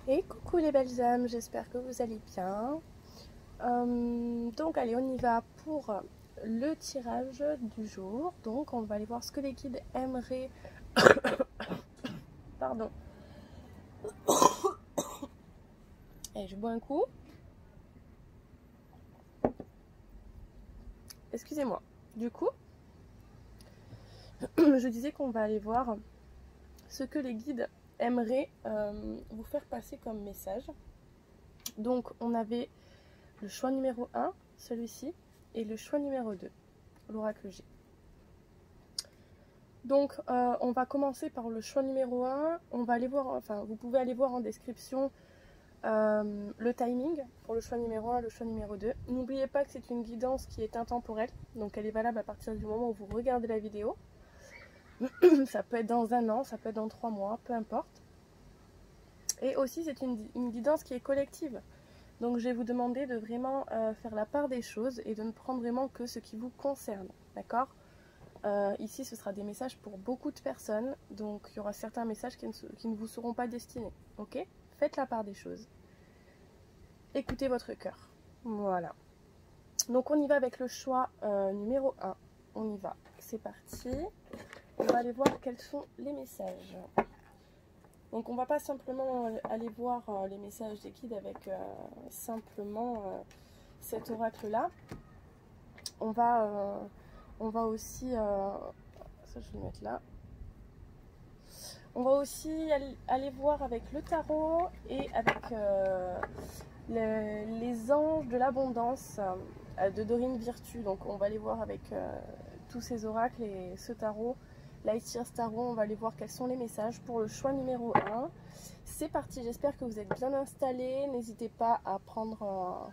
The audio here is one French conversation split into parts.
Et coucou les belles âmes, j'espère que vous allez bien. Donc allez, on y va pour le tirage du jour. Donc on va aller voir ce que les guides aimeraient. Pardon. Et je bois un coup. Excusez-moi. Du coup, je disais qu'on va aller voir ce que les guides aimeraient vous faire passer comme message. Donc on avait le choix numéro 1, celui-ci, et le choix numéro 2, l'oracle G. Donc on va commencer par le choix numéro 1. On va aller voir, enfin vous pouvez aller voir en description le timing pour le choix numéro 1 et le choix numéro 2. N'oubliez pas que c'est une guidance qui est intemporelle, donc elle est valable à partir du moment où vous regardez la vidéo. Ça peut être dans un an, ça peut être dans 3 mois, peu importe. Et aussi c'est une guidance qui est collective. Donc je vais vous demander de vraiment faire la part des choses et de ne prendre vraiment que ce qui vous concerne, d'accord ? Ici ce sera des messages pour beaucoup de personnes, donc il y aura certains messages qui ne vous seront pas destinés, ok ? Faites la part des choses. Écoutez votre cœur. Voilà. Donc on y va avec le choix numéro 1. On y va. C'est parti. On va aller voir quels sont les messages. Donc on ne va pas simplement aller voir les messages des guides avec simplement cet oracle-là. On va aussi... ça je vais le mettre là. On va aussi aller voir avec le tarot et avec les anges de l'abondance de Dorine Virtue. Donc on va aller voir avec tous ces oracles et ce tarot, Light Years Tarot. On va aller voir quels sont les messages pour le choix numéro 1. C'est parti, j'espère que vous êtes bien installés. N'hésitez pas à prendre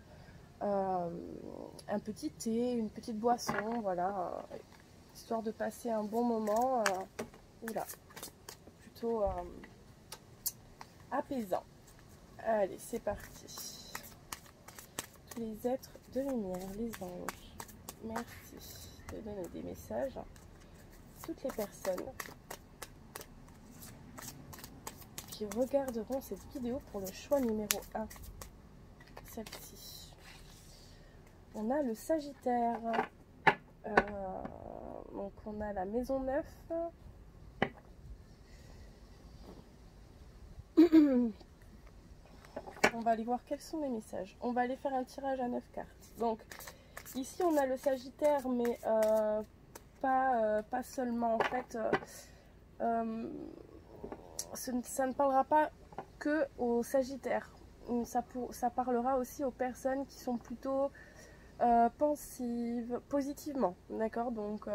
un petit thé, une petite boisson, voilà, histoire de passer un bon moment. Oula, plutôt apaisant. Allez, c'est parti. Tous les êtres de lumière, les anges, merci de donner des messages. Toutes les personnes qui regarderont cette vidéo pour le choix numéro 1, celle-ci. On a le Sagittaire, donc on a la maison 9. On va aller voir quels sont les messages. On va aller faire un tirage à 9 cartes. Donc ici on a le Sagittaire, mais pas seulement en fait. Ça ne parlera pas que aux Sagittaires. Ça parlera aussi aux personnes qui sont plutôt pensives, positivement. D'accord? Donc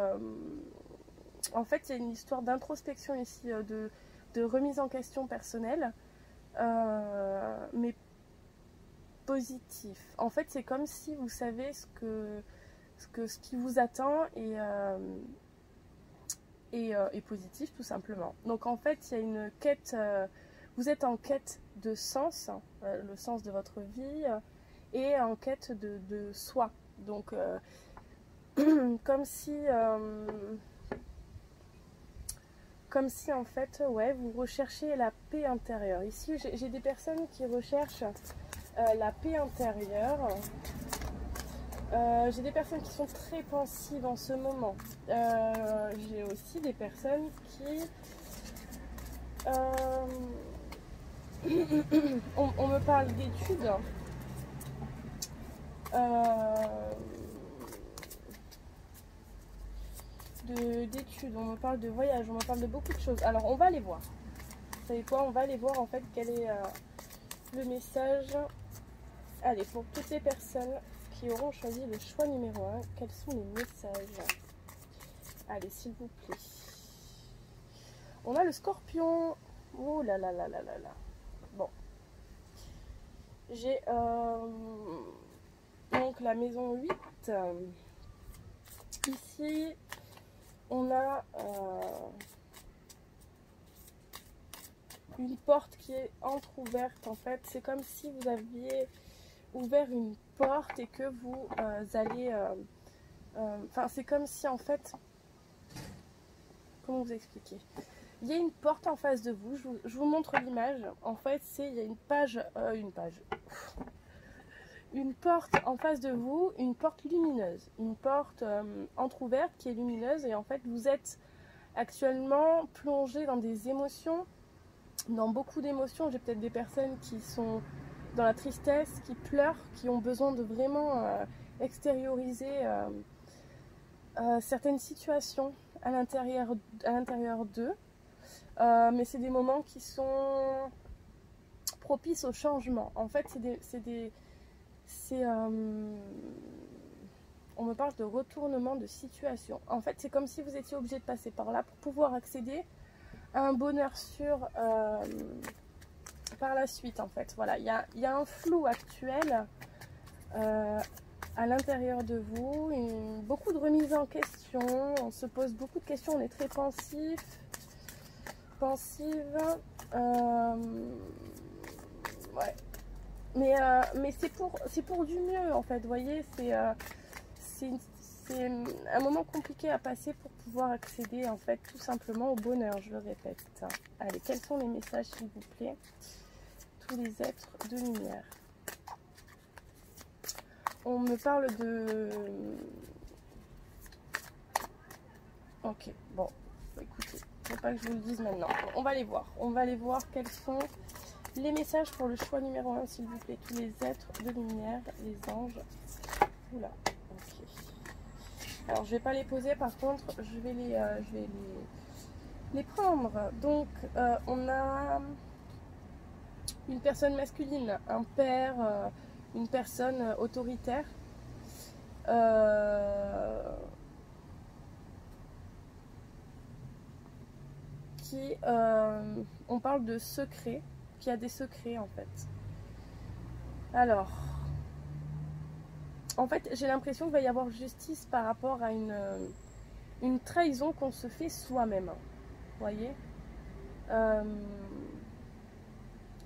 en fait il y a une histoire d'introspection ici, de remise en question personnelle. Mais positif. En fait, c'est comme si vous savez ce qui vous attend est positif, tout simplement. Donc, en fait, il y a une quête. Vous êtes en quête de sens, le sens de votre vie, et en quête de soi. Donc, comme si en fait, ouais, vous recherchez la paix intérieure. Ici, j'ai des personnes qui recherchent la paix intérieure. J'ai des personnes qui sont très pensives en ce moment. J'ai aussi des personnes qui... on me parle d'études. D'études, on me parle de voyage, on me parle de beaucoup de choses. Alors, on va aller voir. Vous savez quoi? On va aller voir en fait quel est le message. Allez, pour toutes les personnes qui auront choisi le choix numéro 1, quels sont les messages? Allez, s'il vous plaît. On a le Scorpion. Oh là là là là là là. Bon. J'ai donc la maison 8. Ici, on a une porte qui est entrouverte. En fait, c'est comme si vous aviez ouvert une porte et que vous allez... Enfin, c'est comme si en fait... Comment vous expliquer? Il y a une porte en face de vous, je vous montre l'image. En fait, il y a une porte en face de vous, une porte lumineuse, une porte entrouverte qui est lumineuse. Et en fait, vous êtes actuellement plongé dans des émotions, dans beaucoup d'émotions. J'ai peut-être des personnes qui sont dans la tristesse, qui pleurent, qui ont besoin de vraiment extérioriser certaines situations à l'intérieur d'eux. Mais c'est des moments qui sont propices au changement. En fait, on me parle de retournement de situation. En fait, c'est comme si vous étiez obligé de passer par là pour pouvoir accéder à un bonheur sûr par la suite. En fait, voilà, il y a un flou actuel à l'intérieur de vous, beaucoup de remise en question. On se pose beaucoup de questions, on est très pensive. Ouais. Mais c'est pour du mieux en fait, vous voyez, c'est un moment compliqué à passer pour pouvoir accéder en fait tout simplement au bonheur, je le répète. Allez, quels sont les messages s'il vous plaît, tous les êtres de lumière? On me parle de... Ok, bon, écoutez, il ne faut pas que je vous le dise maintenant. On va les voir. On va aller voir quels sont les messages pour le choix numéro 1, s'il vous plaît. Tous les êtres de lumière, les anges. Oula, ok. Alors, je ne vais pas les poser, par contre, je vais les prendre. Donc, on a une personne masculine, un père, une personne autoritaire. On parle de secrets, qui a des secrets en fait. Alors, en fait, j'ai l'impression qu'il va y avoir justice par rapport à une trahison qu'on se fait soi-même. Vous voyez,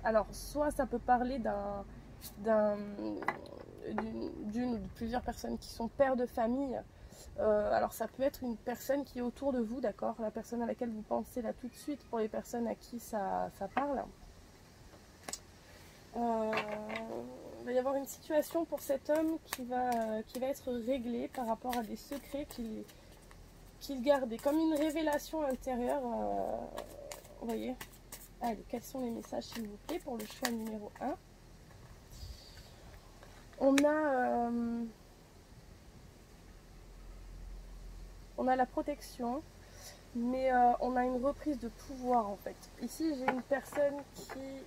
alors, soit ça peut parler d'une ou de plusieurs personnes qui sont pères de famille. Alors ça peut être une personne qui est autour de vous, d'accord, la personne à laquelle vous pensez là tout de suite pour les personnes à qui ça parle. Il va y avoir une situation pour cet homme qui va être réglé par rapport à des secrets qu'il gardait, comme une révélation intérieure. Vous voyez. Allez, quels sont les messages s'il vous plaît pour le choix numéro 1? On a la protection, mais on a une reprise de pouvoir en fait. Ici, j'ai une personne qui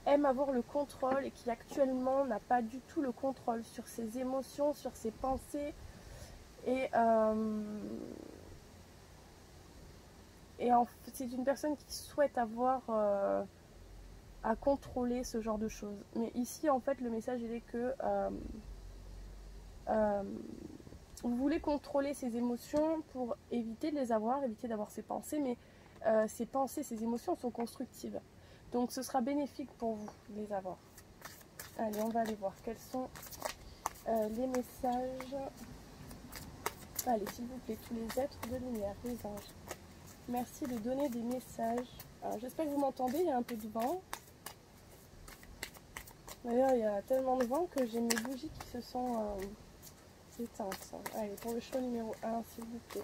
aime avoir le contrôle et qui actuellement n'a pas du tout le contrôle sur ses émotions, sur ses pensées. Et c'est une personne qui souhaite avoir à contrôler ce genre de choses. Mais ici, en fait, le message il est que vous voulez contrôler ces émotions pour éviter de les avoir, éviter d'avoir ces pensées, mais ces pensées, ces émotions sont constructives. Donc ce sera bénéfique pour vous de les avoir. Allez, on va aller voir quels sont les messages. Allez, s'il vous plaît, tous les êtres de lumière, les anges. Merci de donner des messages. J'espère que vous m'entendez, il y a un peu de vent. D'ailleurs, il y a tellement de vent que j'ai mes bougies qui se sont... éteinte. Allez, pour le choix numéro 1, s'il vous plaît.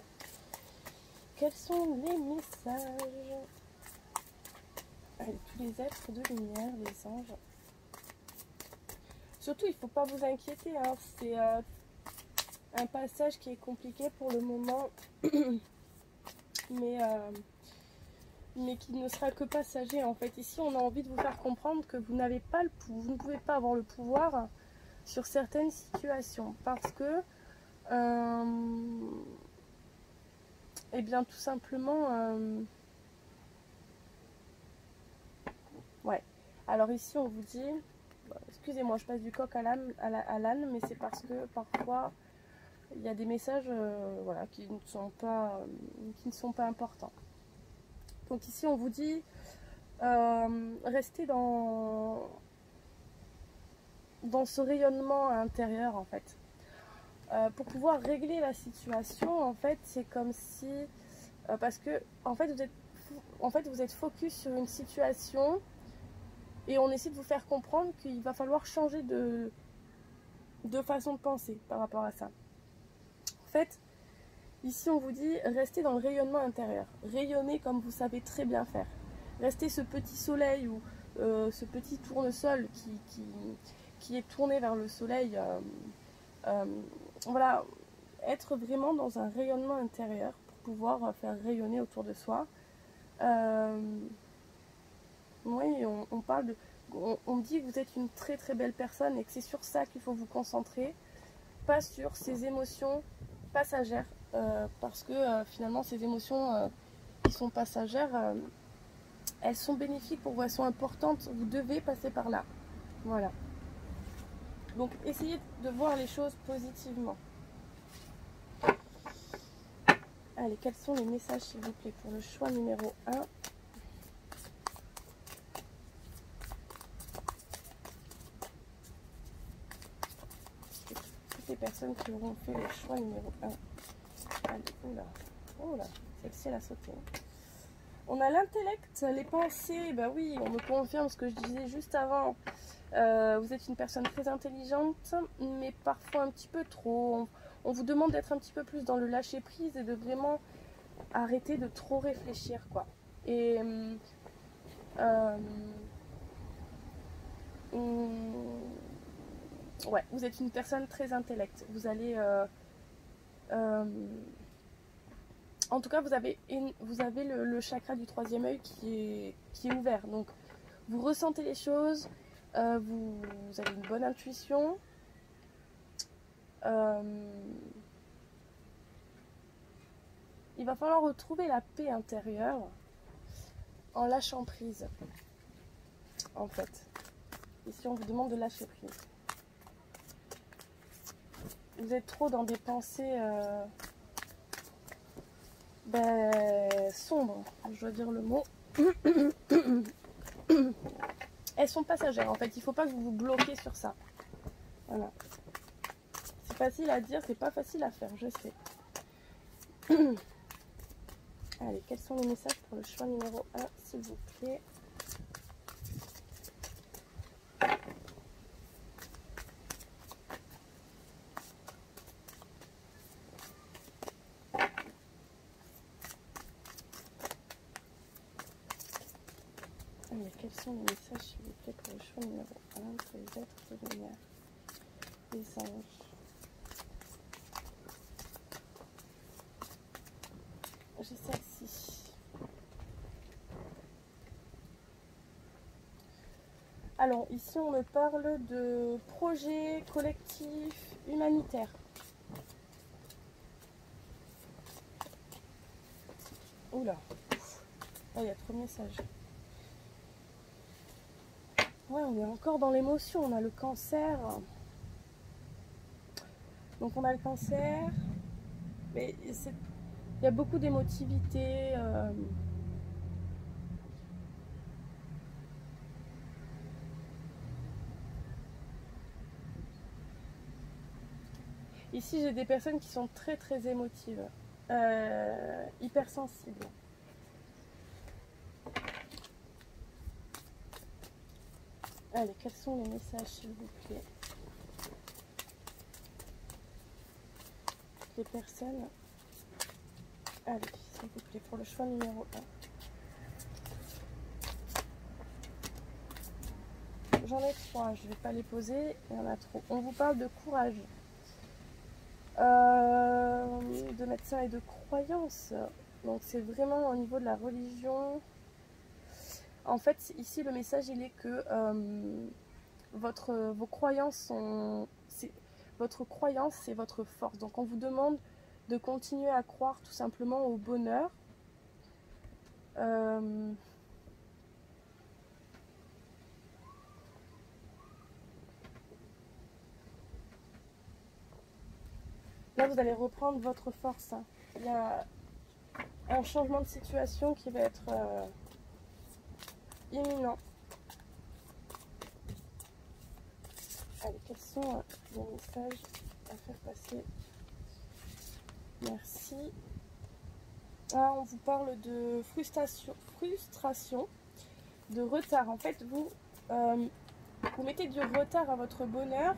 Quels sont les messages? Allez, tous les êtres de lumière, les anges. Surtout, il ne faut pas vous inquiéter. Hein. C'est un passage qui est compliqué pour le moment. mais qui ne sera que passager. En fait, ici, on a envie de vous faire comprendre que vous n'avez pas vous ne pouvez pas avoir le pouvoir sur certaines situations parce que eh bien tout simplement ouais, alors ici on vous dit excusez-moi, je passe du coq à l'âne, mais c'est parce que parfois il y a des messages voilà, qui ne sont pas importants. Donc ici on vous dit restez dans ce rayonnement intérieur en fait. Pour pouvoir régler la situation en fait, c'est comme si parce que en fait en fait, vous êtes focus sur une situation et on essaie de vous faire comprendre qu'il va falloir changer de façon de penser par rapport à ça. En fait, ici on vous dit restez dans le rayonnement intérieur. Rayonnez comme vous savez très bien faire. Restez ce petit soleil ou ce petit tournesol qui est tourné vers le soleil. Voilà, être vraiment dans un rayonnement intérieur pour pouvoir faire rayonner autour de soi. Oui, on parle de... On me dit que vous êtes une très très belle personne et que c'est sur ça qu'il faut vous concentrer, pas sur ces émotions passagères, parce que finalement ces émotions qui sont passagères, elles sont bénéfiques pour vous, elles sont importantes, vous devez passer par là. Voilà. Donc essayez de voir les choses positivement. Allez, quels sont les messages s'il vous plaît pour le choix numéro 1? Toutes les personnes qui auront fait le choix numéro 1. Allez, oula, celle-ci elle a sauté. On a l'intellect, les pensées, bah oui, on me confirme ce que je disais juste avant. Vous êtes une personne très intelligente, mais parfois un petit peu trop. On vous demande d'être un petit peu plus dans le lâcher prise et de vraiment arrêter de trop réfléchir, quoi. Et ouais, vous êtes une personne très intellect. Vous allez en tout cas, vous avez le chakra du 3e œil qui est ouvert. Donc, vous ressentez les choses, vous avez une bonne intuition. Il va falloir retrouver la paix intérieure en lâchant prise. En fait, ici, on vous demande de lâcher prise. Vous êtes trop dans des pensées... sombres, je dois dire le mot. Elles sont passagères en fait, il ne faut pas que vous vous bloquiez sur ça. Voilà. C'est facile à dire, c'est pas facile à faire, je sais. Allez, quels sont les messages pour le choix numéro 1, s'il vous plaît? Quels sont les messages, s'il vous plaît, pour le choix numéro 1, pour les êtres de lumière, les anges? J'ai celle-ci. Alors, ici, on me parle de projet collectif humanitaire. Oula, il y a trop de messages. Ouais, on est encore dans l'émotion, on a le cancer. Donc on a le cancer, mais il y a beaucoup d'émotivité. Ici j'ai des personnes qui sont très très émotives, hypersensibles. Allez, quels sont les messages s'il vous plaît? Les personnes. Allez, s'il vous plaît, pour le choix numéro 1. J'en ai 3, je ne vais pas les poser, il y en a trop. On vous parle de courage, de médecins et de croyances. Donc c'est vraiment au niveau de la religion. En fait, ici le message il est que vos croyances sont... Votre croyance, c'est votre force. Donc on vous demande de continuer à croire tout simplement au bonheur. Là, vous allez reprendre votre force. Il y a un changement de situation qui va être imminent. Allez, quels sont les messages à faire passer? Merci. Ah, on vous parle de frustration, de retard. En fait, vous mettez du retard à votre bonheur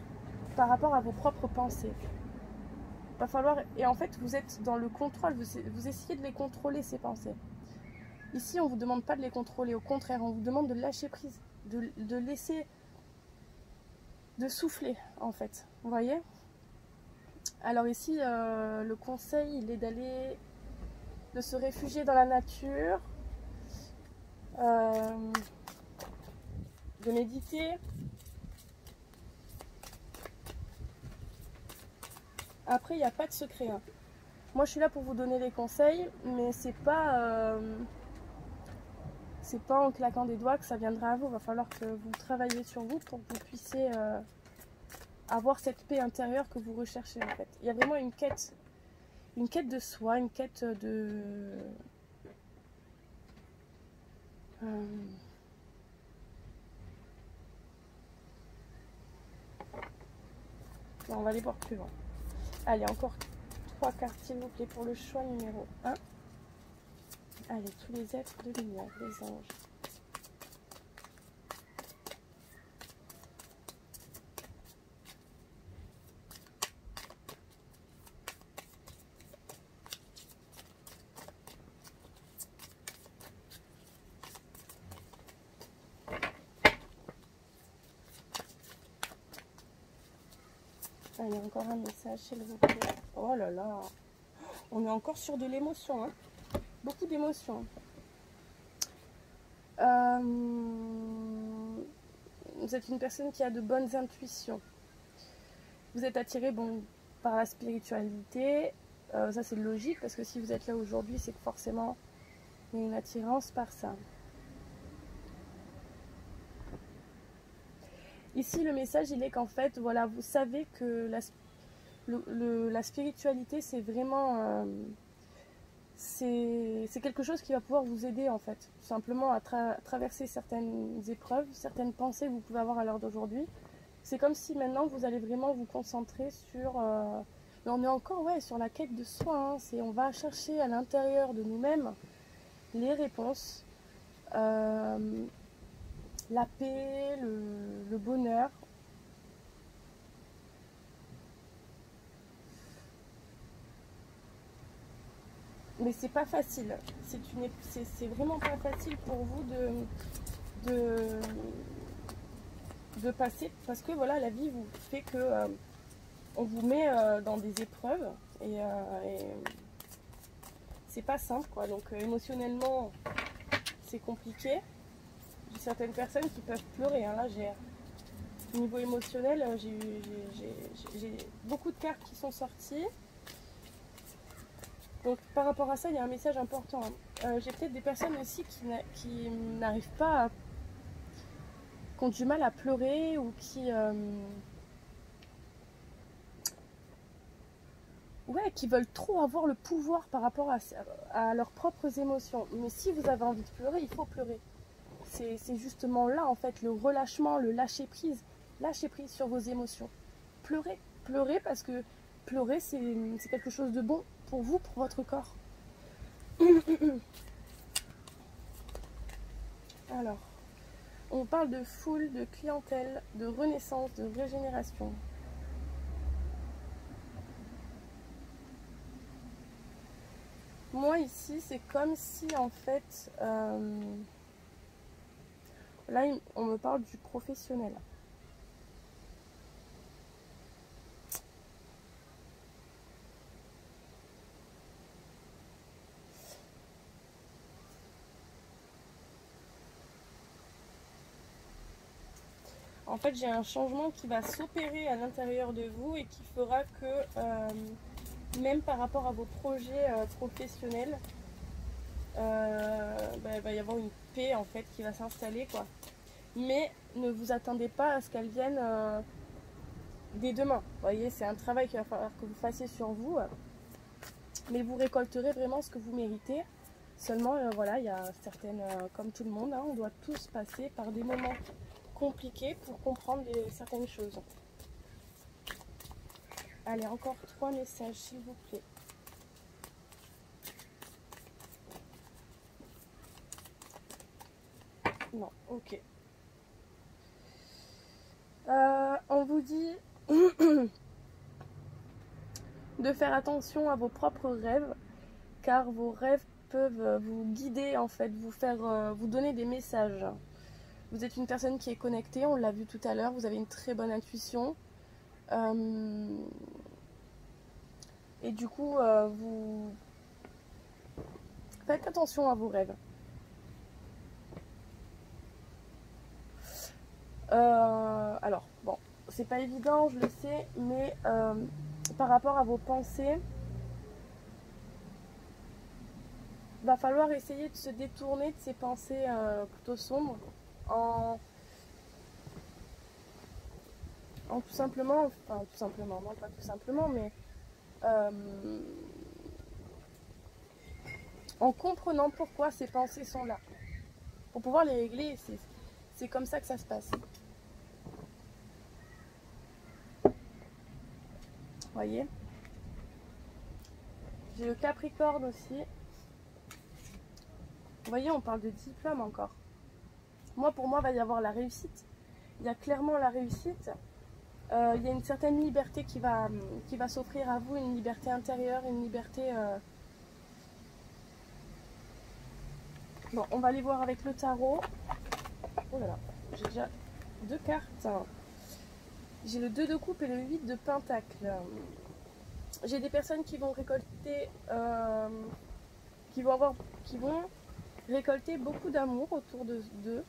par rapport à vos propres pensées. Va falloir, et en fait, vous êtes dans le contrôle, vous essayez de les contrôler, ces pensées. Ici, on ne vous demande pas de les contrôler, au contraire, on vous demande de lâcher prise, de laisser, de souffler, en fait. Vous voyez? Alors ici, le conseil, il est de se réfugier dans la nature, de méditer. Après, il n'y a pas de secret. Hein. Moi, je suis là pour vous donner les conseils, mais c'est pas en claquant des doigts que ça viendra à vous. Il va falloir que vous travaillez sur vous pour que vous puissiez avoir cette paix intérieure que vous recherchez en fait. Il y a vraiment une quête de soi, une quête de... Bon, on va aller voir plus loin. Allez, encore 3 cartes s'il vous plaît pour le choix numéro 1. Allez, tous les êtres de lumière, les anges. Allez, encore un message s'il vous plaît. Oh là là, on est encore sur de l'émotion, hein. Beaucoup d'émotions. Vous êtes une personne qui a de bonnes intuitions. Vous êtes attiré par la spiritualité. Ça c'est logique parce que si vous êtes là aujourd'hui, c'est que forcément il y a une attirance par ça. Ici le message il est qu'en fait voilà, vous savez que la spiritualité c'est vraiment c'est quelque chose qui va pouvoir vous aider en fait, tout simplement à traverser certaines épreuves, certaines pensées que vous pouvez avoir à l'heure d'aujourd'hui. C'est comme si maintenant vous allez vraiment vous concentrer sur... mais on est encore sur la quête de soi, hein. On va chercher à l'intérieur de nous-mêmes les réponses, la paix, le bonheur. Mais c'est pas facile, c'est vraiment pas facile pour vous de passer, parce que voilà, la vie vous fait que on vous met dans des épreuves et c'est pas simple quoi. Donc émotionnellement c'est compliqué. J'ai certaines personnes qui peuvent pleurer, hein. Là au niveau émotionnel j'ai beaucoup de cartes qui sont sorties. Donc par rapport à ça il y a un message important, hein. J'ai peut-être des personnes aussi qui n'arrivent pas qui ont du mal à pleurer ou qui veulent trop avoir le pouvoir par rapport à leurs propres émotions. Mais si vous avez envie de pleurer, il faut pleurer. C'est justement là, en fait, le relâchement, le lâcher-prise. Lâcher prise sur vos émotions. Pleurez. Pleurez parce que pleurer, c'est quelque chose de bon pour vous, pour votre corps. Alors, on parle de foule, de clientèle, de renaissance, de régénération. Moi ici c'est comme si en fait là on me parle du professionnel. En fait j'ai un changement qui va s'opérer à l'intérieur de vous et qui fera que même par rapport à vos projets professionnels, il va y avoir une paix en fait qui va s'installer quoi. Mais ne vous attendez pas à ce qu'elle vienne dès demain. Vous voyez, c'est un travail qu'il va falloir que vous fassiez sur vous. Mais vous récolterez vraiment ce que vous méritez. Seulement, voilà, il y a certaines, comme tout le monde, hein, on doit tous passer par des moments compliqués pour comprendre certaines choses. Allez, encore 3 messages, s'il vous plaît. Non, ok. On vous dit de faire attention à vos propres rêves, car vos rêves peuvent vous guider en fait, vous donner des messages. Vous êtes une personne qui est connectée, on l'a vu tout à l'heure, vous avez une très bonne intuition. Et du coup, vous faites attention à vos rêves. Alors, bon, c'est pas évident, je le sais, mais par rapport à vos pensées, va falloir essayer de se détourner de ces pensées plutôt sombres en tout simplement, enfin tout simplement, non pas tout simplement, mais en comprenant pourquoi ces pensées sont là. Pour pouvoir les régler, c'est comme ça que ça se passe. Voyez, j'ai le Capricorne aussi. Vous voyez, on parle de diplôme encore. Moi, pour moi, il va y avoir la réussite. Il y a clairement la réussite. Il y a une certaine liberté qui va s'offrir à vous, une liberté intérieure, une liberté... Bon, on va aller voir avec le tarot. Oh là là, j'ai déjà 2 cartes. J'ai le 2 de coupe et le 8 de pentacle. J'ai des personnes qui vont récolter... qui vont récolter beaucoup d'amour autour d'eux.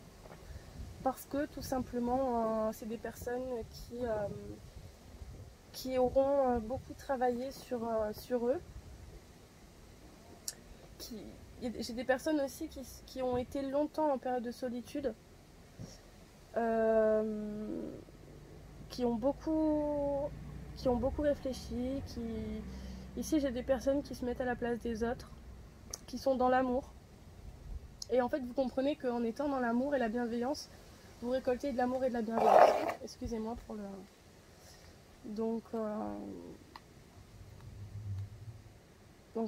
Parce que tout simplement, c'est des personnes qui auront beaucoup travaillé sur eux. J'ai des personnes aussi qui ont été longtemps en période de solitude, qui ont beaucoup réfléchi. Ici, j'ai des personnes qui se mettent à la place des autres, qui sont dans l'amour. Et en fait, vous comprenez qu'en étant dans l'amour et la bienveillance, vous récoltez de l'amour et de la bienveillance. Excusez-moi pour le... Donc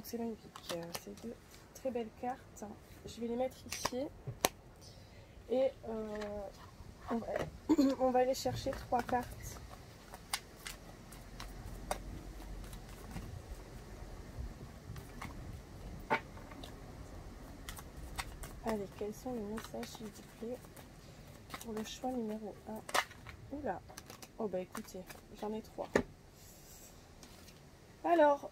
c'est magnifique. C'est 2 très belles cartes. Je vais les mettre ici. Et on va aller chercher 3 cartes. Allez, quels sont les messages, s'il vous plaît, pour le choix numéro 1? Oula. Oh bah écoutez, j'en ai 3. Alors,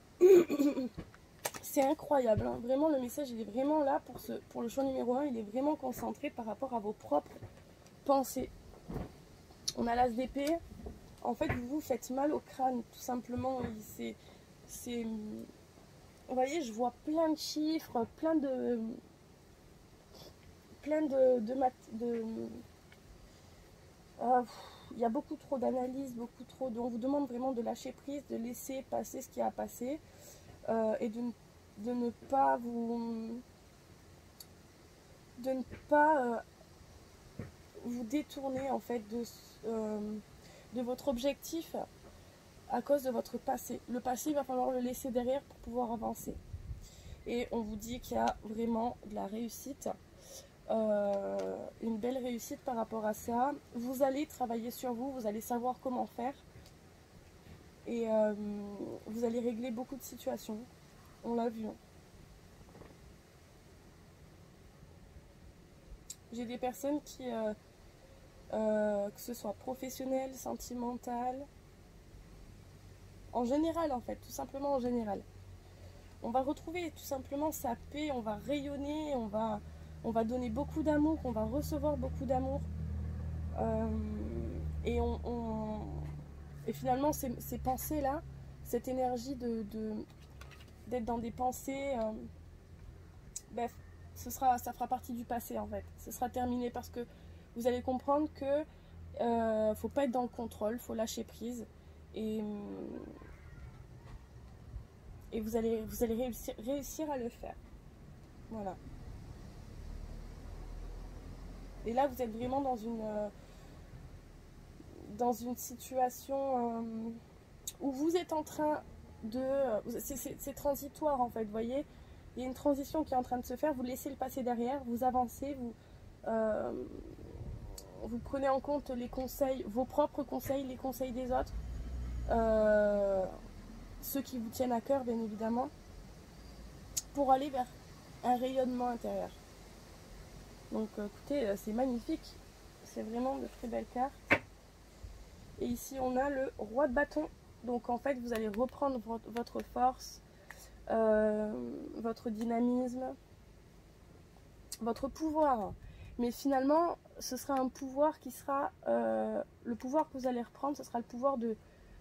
c'est incroyable, hein. Vraiment le message il est vraiment là pour le choix numéro 1, il est vraiment concentré par rapport à vos propres pensées. On a l'as d'épée, en fait vous vous faites mal au crâne tout simplement, vous voyez, je vois plein de chiffres, il y a beaucoup trop d'analyses, on vous demande vraiment de lâcher prise, de laisser passer ce qui a passé et de ne pas vous détourner en fait de votre objectif à cause de votre passé. Le passé, il va falloir le laisser derrière pour pouvoir avancer. Et on vous dit qu'il y a vraiment de la réussite. Une belle réussite par rapport à ça. Vous allez travailler sur vous, vous allez savoir comment faire et vous allez régler beaucoup de situations, on l'a vu. J'ai des personnes qui que ce soit professionnel, sentimental, en général en fait, tout simplement en général, on va retrouver tout simplement sa paix, on va rayonner, on va donner beaucoup d'amour, on va recevoir beaucoup d'amour. Et finalement, ces pensées-là, cette énergie d'être dans des pensées, ça fera partie du passé en fait. Ce sera terminé parce que vous allez comprendre que faut pas être dans le contrôle, faut lâcher prise. Et vous allez réussir à le faire. Voilà. Et là, vous êtes vraiment dans une situation où vous êtes en train de... C'est transitoire en fait, vous voyez. Il y a une transition qui est en train de se faire, vous laissez le passé derrière, vous avancez, Vous prenez en compte les conseils, vos propres conseils, les conseils des autres, ceux qui vous tiennent à cœur bien évidemment, pour aller vers un rayonnement intérieur. Donc écoutez, c'est magnifique, c'est vraiment de très belles cartes. Et ici on a le roi de bâton, donc en fait vous allez reprendre votre force, votre dynamisme, votre pouvoir. Mais finalement, ce sera un pouvoir qui sera... le pouvoir que vous allez reprendre, ce sera le pouvoir de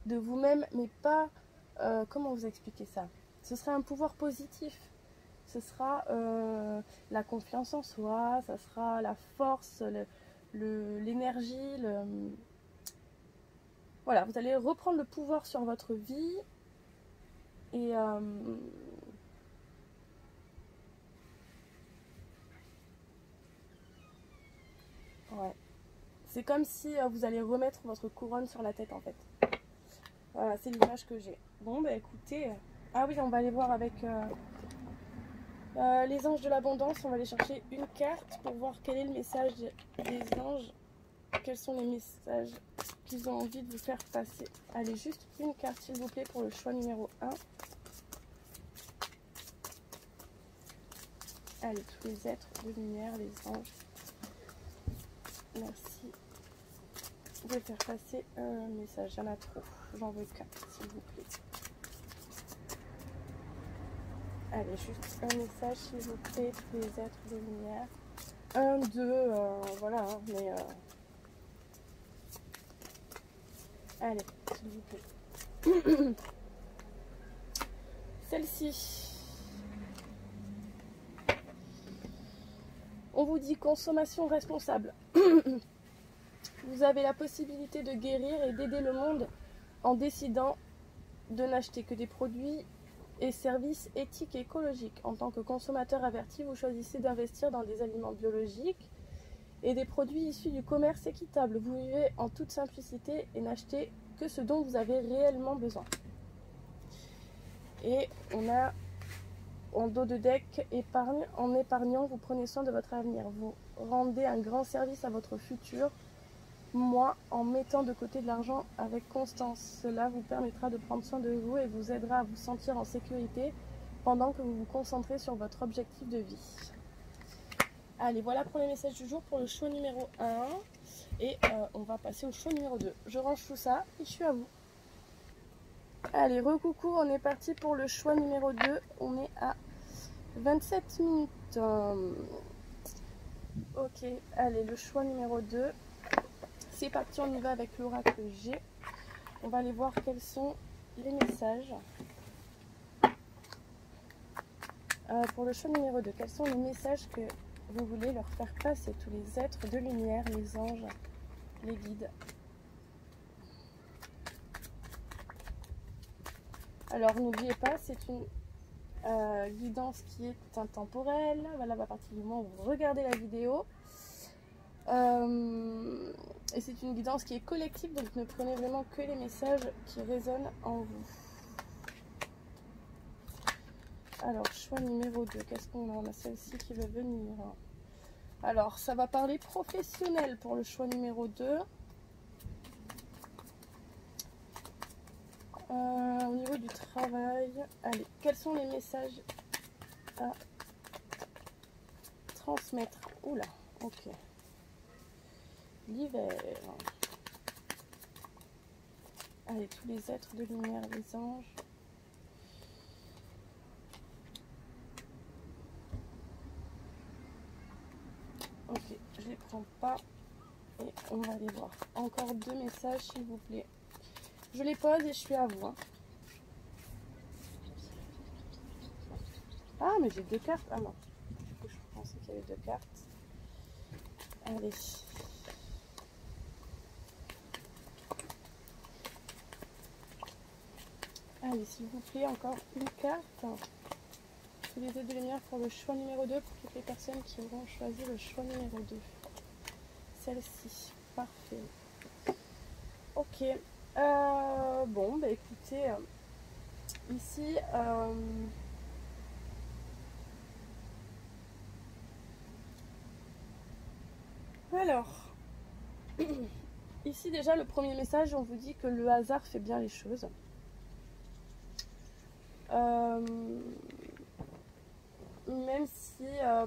vous-même, mais pas... comment vous expliquer ça? Ce sera un pouvoir positif. Ce sera la confiance en soi, ça sera la force, l'énergie. Voilà, vous allez reprendre le pouvoir sur votre vie. Et... ouais. C'est comme si vous allez remettre votre couronne sur la tête en fait. Voilà, c'est l'image que j'ai. Bon, bah écoutez. Ah oui, on va aller voir avec les anges de l'abondance. On va aller chercher une carte pour voir quel est le message des anges. Quels sont les messages qu'ils ont envie de vous faire passer. Allez, juste une carte s'il vous plaît pour le choix numéro 1. Allez, tous les êtres de lumière, les anges. Merci de faire passer un message. Il y en a trop. J'en veux qu'un, s'il vous plaît. Allez, juste un message, s'il vous plaît, tous les êtres de lumière. 1, 2, voilà, hein, mais... allez, s'il vous plaît. Celle-ci. On vous dit consommation responsable. Vous avez la possibilité de guérir et d'aider le monde en décidant de n'acheter que des produits et services éthiques et écologiques. En tant que consommateur averti, vous choisissez d'investir dans des aliments biologiques et des produits issus du commerce équitable. Vous vivez en toute simplicité et n'achetez que ce dont vous avez réellement besoin. Et on a en dos de deck épargne. En épargnant, vous prenez soin de votre avenir. Vous rendez un grand service à votre futur. Moi, en mettant de côté de l'argent avec constance, cela vous permettra de prendre soin de vous et vous aidera à vous sentir en sécurité pendant que vous vous concentrez sur votre objectif de vie. Allez, voilà pour les messages du jour pour le choix numéro 1. Et on va passer au choix numéro 2. Je range tout ça et je suis à vous. Allez, recoucou, on est parti pour le choix numéro 2. On est à 27 minutes. Ok, allez, le choix numéro 2. C'est parti, on y va avec l'oracle G. On va aller voir quels sont les messages. Pour le choix numéro 2, quels sont les messages que vous voulez leur faire passer, tous les êtres de lumière, les anges, les guides. Alors n'oubliez pas, c'est une guidance qui est intemporelle. Voilà, à partir du moment où vous regardez la vidéo. Et c'est une guidance qui est collective, donc ne prenez vraiment que les messages qui résonnent en vous. Alors, choix numéro 2, qu'est-ce qu'on a? On a celle-ci qui veut venir. Alors, ça va parler professionnel pour le choix numéro 2. Au niveau du travail, allez, quels sont les messages à transmettre? Oula, ok. L'hiver. Allez, tous les êtres de lumière, les anges. Ok, je les prends pas. Et on va aller voir. Encore 2 messages, s'il vous plaît. Je les pose et je suis à vous. Hein. Ah, mais j'ai 2 cartes. Ah non. Du coup, je pensais qu'il y avait 2 cartes. Allez. Allez, s'il vous plaît, encore une carte. Tous les êtres de lumière pour le choix numéro 2, pour toutes les personnes qui auront choisi le choix numéro 2. Celle-ci. Parfait. Ok. Bon, bah écoutez, ici, Alors, ici déjà le premier message, on vous dit que le hasard fait bien les choses. Même si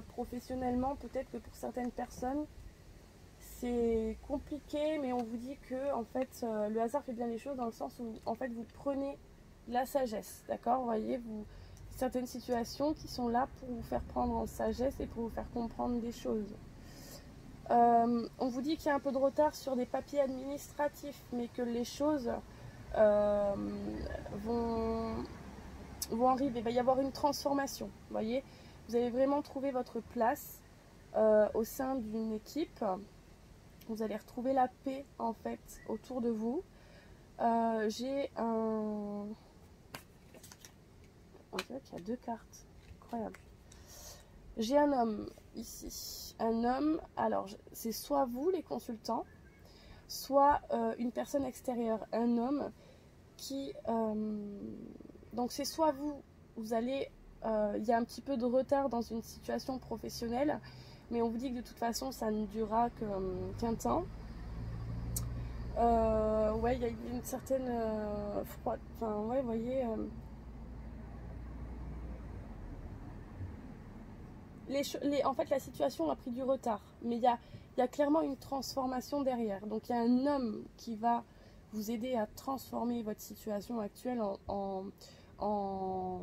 professionnellement, peut-être que pour certaines personnes, c'est compliqué, mais on vous dit que en fait, le hasard fait bien les choses dans le sens où en fait vous prenez la sagesse, d'accord? Vous voyez, certaines situations qui sont là pour vous faire prendre en sagesse et pour vous faire comprendre des choses. On vous dit qu'il y a un peu de retard sur des papiers administratifs, mais que les choses vont arriver. Il va y avoir une transformation. Vous voyez, vous allez vraiment trouver votre place au sein d'une équipe. Vous allez retrouver la paix en fait autour de vous. J'ai un... On dirait qu'il y a deux cartes. Incroyable. J'ai un homme ici. Un homme, alors c'est soit vous les consultants, soit une personne extérieure. Un homme qui... donc c'est soit vous allez... il y a un petit peu de retard dans une situation professionnelle, mais on vous dit que de toute façon ça ne durera qu'un temps. Ouais, il y a une certaine froide. Enfin, ouais, vous voyez... en fait, la situation a pris du retard, mais il y a clairement une transformation derrière. Donc, il y a un homme qui va vous aider à transformer votre situation actuelle en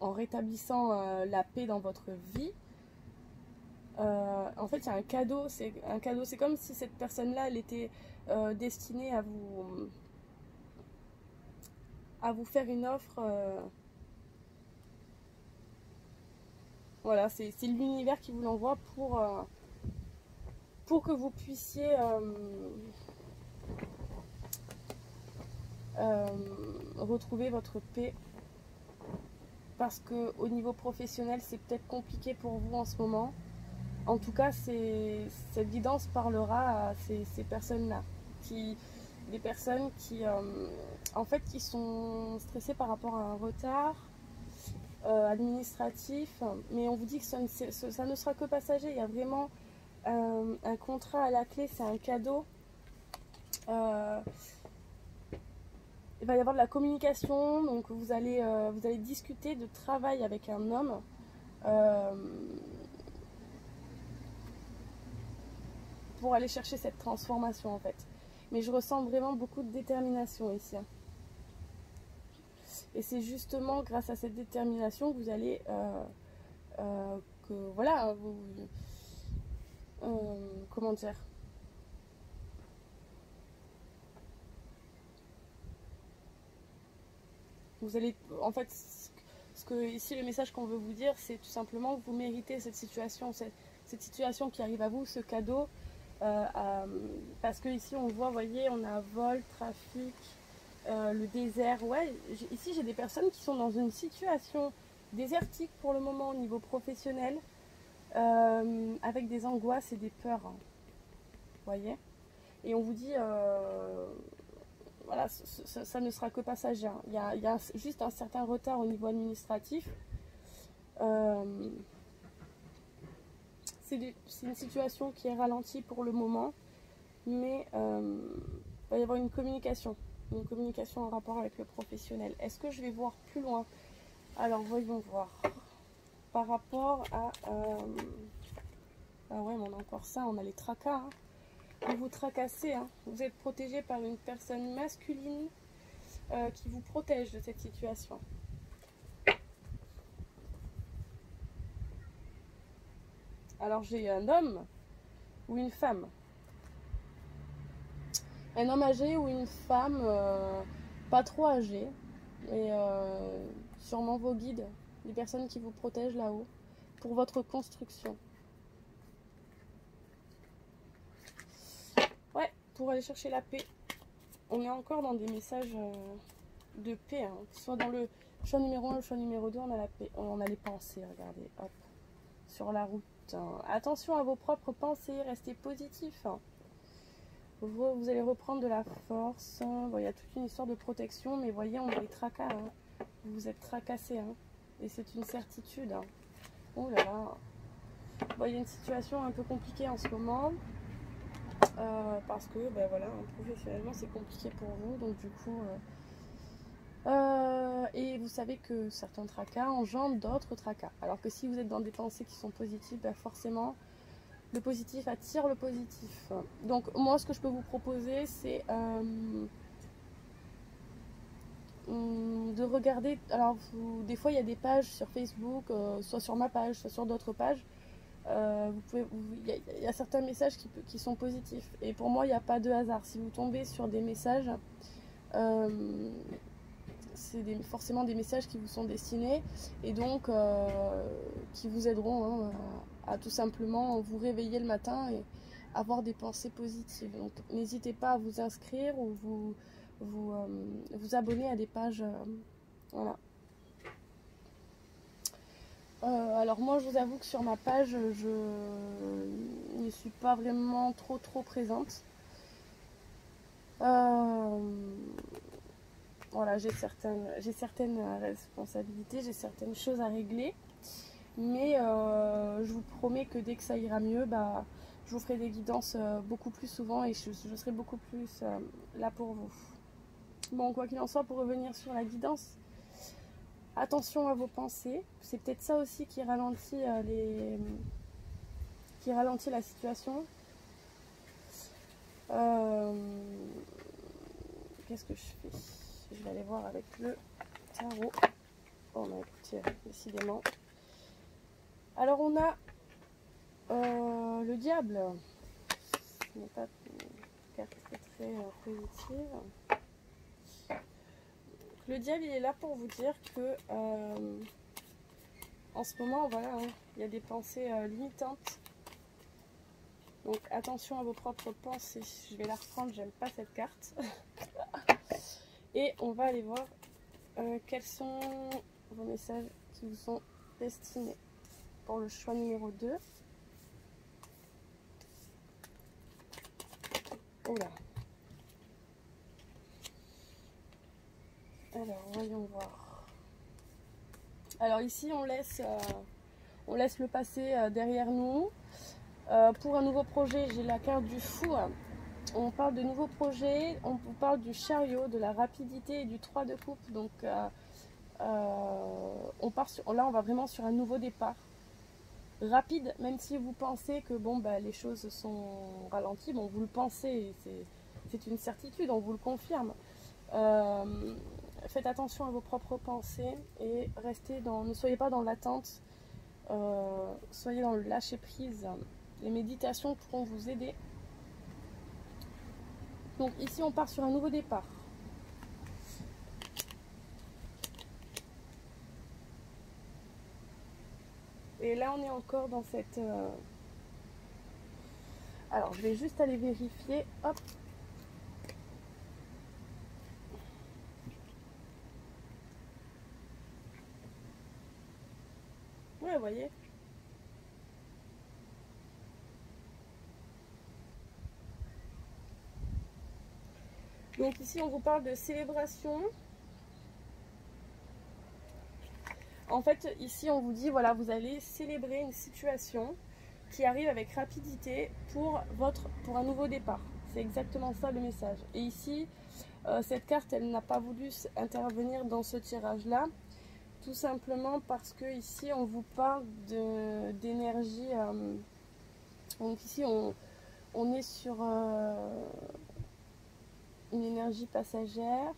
rétablissant la paix dans votre vie. En fait, il y a un cadeau. C'est comme si cette personne-là, elle était destinée à vous faire une offre. Voilà, c'est l'univers qui vous l'envoie pour que vous puissiez retrouver votre paix. Parce que au niveau professionnel, c'est peut-être compliqué pour vous en ce moment. En tout cas, cette guidance parlera à ces personnes-là. Des personnes qui, en fait, qui sont stressées par rapport à un retard administratif, mais on vous dit que ça ne sera que passager. Il y a vraiment un contrat à la clé, c'est un cadeau. Il va y avoir de la communication, donc vous allez discuter de travail avec un homme. Pour aller chercher cette transformation en fait. Mais je ressens vraiment beaucoup de détermination ici. Et c'est justement grâce à cette détermination que vous allez voilà, comment dire, vous allez en fait ce que ici le message qu'on veut vous dire, c'est tout simplement que vous méritez cette situation, cette situation qui arrive à vous, ce cadeau. Parce que ici on voit, vous voyez, on a vol, trafic, le désert. Ouais, ici j'ai des personnes qui sont dans une situation désertique pour le moment au niveau professionnel, avec des angoisses et des peurs, hein. Vous voyez, et on vous dit voilà, ça ne sera que passager, hein. Il y a juste un certain retard au niveau administratif. C'est une situation qui est ralentie pour le moment, mais il va y avoir une communication en rapport avec le professionnel. Est-ce que je vais voir plus loin? Alors voyons voir. Par rapport à... ah ouais, mais on a encore ça, on a les tracas, hein. Vous vous tracassez, hein. Vous êtes protégé par une personne masculine qui vous protège de cette situation. Alors j'ai un homme ou une femme. Un homme âgé ou une femme pas trop âgée. Et sûrement vos guides, les personnes qui vous protègent là-haut pour votre construction. Ouais, pour aller chercher la paix. On est encore dans des messages de paix, hein. Soit dans le choix numéro 1, le choix numéro 2, on a la paix. On a les pensées, regardez, hop, sur la route. Attention à vos propres pensées, restez positif, hein. Vous allez reprendre de la force. Bon, il y a toute une histoire de protection, mais voyez, on a les tracas, hein. Vous êtes tracassés, hein. Et c'est une certitude, hein. Oh là là. Bon, il y a une situation un peu compliquée en ce moment. Parce que ben voilà, professionnellement c'est compliqué pour vous, donc du coup et vous savez que certains tracas engendrent d'autres tracas, alors que si vous êtes dans des pensées qui sont positives, ben forcément le positif attire le positif. Donc moi ce que je peux vous proposer c'est de regarder, alors des fois il y a des pages sur Facebook, soit sur ma page, soit sur d'autres pages. Il y a certains messages qui sont positifs. Et pour moi, il n'y a pas de hasard. Si vous tombez sur des messages, c'est forcément des messages qui vous sont destinés et donc qui vous aideront hein, à tout simplement vous réveiller le matin et avoir des pensées positives. Donc n'hésitez pas à vous inscrire ou vous abonner à des pages. Voilà. Alors moi je vous avoue que sur ma page je ne suis pas vraiment trop présente. Voilà, j'ai certaines responsabilités, j'ai certaines choses à régler, mais je vous promets que dès que ça ira mieux, bah, je vous ferai des guidances beaucoup plus souvent et je serai beaucoup plus là pour vous. Bon, quoi qu'il en soit, pour revenir sur la guidance, attention à vos pensées, c'est peut-être ça aussi qui ralentit la situation. Qu'est-ce que je fais? Je vais aller voir avec le tarot. Oh, bah écoutez, décidément. Alors, on a le diable. Ce n'est pas une carte très positive. Le diable, il est là pour vous dire que en ce moment, voilà, hein, il y a des pensées limitantes. Donc attention à vos propres pensées. Je vais la reprendre, j'aime pas cette carte. Et on va aller voir quels sont vos messages qui vous sont destinés pour le choix numéro 2. Oula. Alors, voyons voir. Alors ici, on laisse le passé derrière nous. Pour un nouveau projet, j'ai la carte du fou. On parle de nouveaux projets, on vous parle du chariot, de la rapidité et du 3 de coupe. Donc là on va vraiment sur un nouveau départ. Rapide, même si vous pensez que bon, bah, les choses sont ralenties, bon, vous le pensez, c'est une certitude, on vous le confirme. Faites attention à vos propres pensées et ne soyez pas dans l'attente, soyez dans le lâcher prise. Les méditations pourront vous aider. Donc ici on part sur un nouveau départ. Et là on est encore dans cette... Alors je vais juste aller vérifier. Hop. Ouais, vous voyez. Donc ici on vous parle de célébration. En fait ici on vous dit voilà, vous allez célébrer une situation qui arrive avec rapidité pour un nouveau départ. C'est exactement ça le message. Et ici cette carte elle n'a pas voulu intervenir dans ce tirage là, tout simplement parce que ici on vous parle d'énergie. Donc ici on est sur une énergie passagère.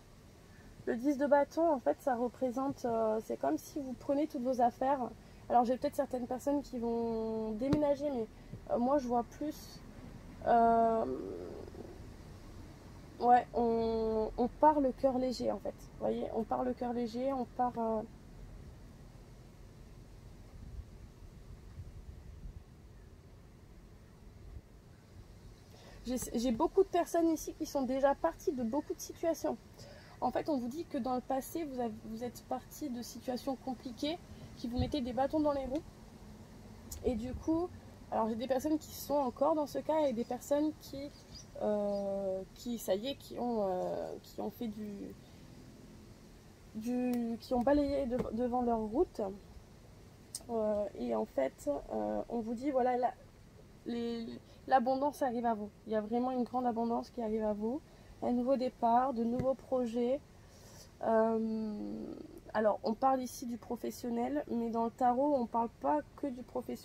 Le 10 de bâton, en fait, ça représente, c'est comme si vous prenez toutes vos affaires. Alors j'ai peut-être certaines personnes qui vont déménager, mais moi je vois plus, ouais, on part le cœur léger en fait. Vous voyez, on part le cœur léger, on part... J'ai beaucoup de personnes ici qui sont déjà parties de beaucoup de situations. En fait, on vous dit que dans le passé, vous êtes parti de situations compliquées qui vous mettaient des bâtons dans les roues. Et du coup, alors j'ai des personnes qui sont encore dans ce cas et des personnes qui ça y est, qui ont fait qui ont balayé devant leur route. Et en fait, on vous dit, voilà, l'abondance arrive à vous. Il y a vraiment une grande abondance qui arrive à vous. Un nouveau départ, de nouveaux projets. Alors, on parle ici du professionnel, mais dans le tarot, on ne parle pas que du professionnel.